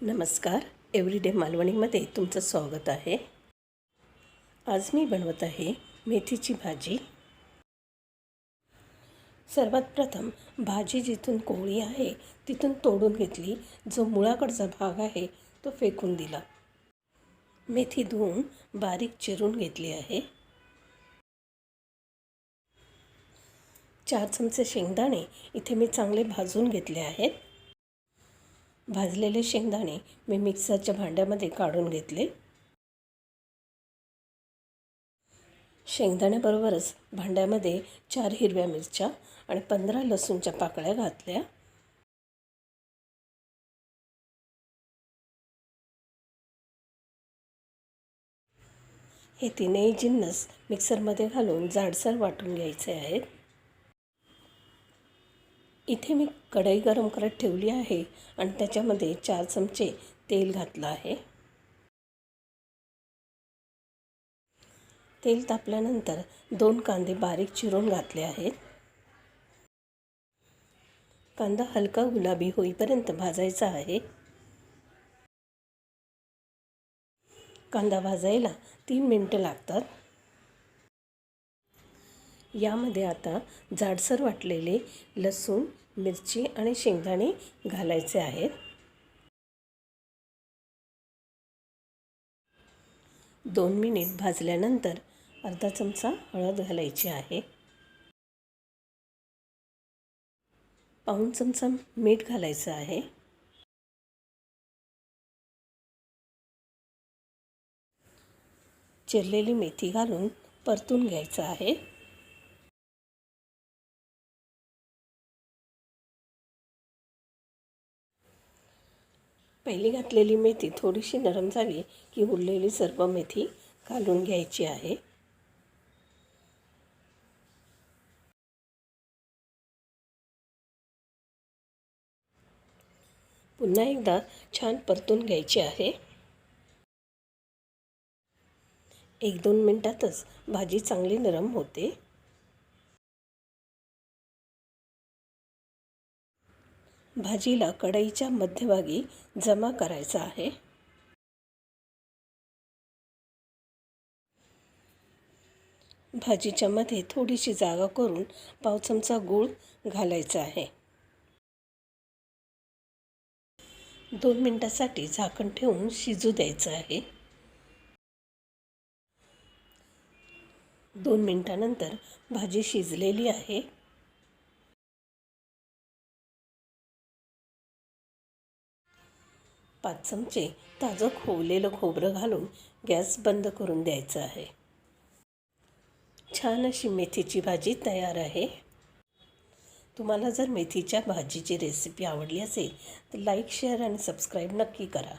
नमस्कार. एव्हरीडे मालवणीमध्ये तुमचं स्वागत आहे. आज मी बनवत आहे मेथीची भाजी. सर्वात प्रथम भाजी जिथून कोवळी आहे तिथून तोडून घेतली. जो मुळाकडचा भाग आहे तो फेकून दिला. मेथी धुवून बारीक चिरून घेतली आहे. 4 चमचे शेंगदाणे इथे मी चांगले भाजून घेतले आहेत. भाजलेले शेंगदाणे मी मिक्सरच्या भांड्यामध्ये काढून घेतले. शेंगदाण्याबरोबरच भांड्यामध्ये 4 हिरव्या मिरच्या आणि 15 लसूणच्या पाकळ्या घातल्या. हे तीनही जिन्नस मिक्सरमध्ये घालून जाडसर वाटून घ्यायचे आहेत. इथे मी कढई गरम करत ठेवली आहे आणि त्याच्यामध्ये 4 चमचे तेल घातलं आहे. तेल तापल्यानंतर 2 कांदे बारीक चिरून घातले आहेत. कांदा हलका गुलाबी होईपर्यंत भाजायचा आहे. कांदा भाजायला 3 मिनिटं लागतात. यामध्ये आता जाडसर वाटलेले लसूण, मिरची आणि शेंगदाणे घालायचे आहेत. 2 मिनिट भाजल्यानंतर अर्धा चमचा हळद घालायची आहे. पाऊण चमचा मीठ घालायचं आहे. चिरलेली मेथी घालून परतून घ्यायचं आहे. पहिली घातलेली मेथी थोडीशी नरम झाली की उरलेली सर्व मेथी घालून घ्यायची आहे. पुन्हा एकदा छान परतून घ्यायची आहे. 1-2 मिनिटातच भाजी चांगली नरम होते. भाजीला कढईच्या मध्यभागी जमा करायचा आहे. भाजीच्या मध्ये थोडीशी जागा करून पाव चमचा गूळ घालायचा आहे. 2 मिनिटांसाठी झाकण ठेवून शिजू द्यायचं आहे. 2 मिनिटांनंतर भाजी शिजलेली आहे. पाच चमचे ताजं खोवलेलं खोबरं घालून गॅस बंद करून द्यायचं आहे. छान अशी मेथीची भाजी तयार आहे. तुम्हाला जर मेथीच्या भाजीची रेसिपी आवडली असेल तर लाईक, शेअर आणि सबस्क्राईब नक्की करा.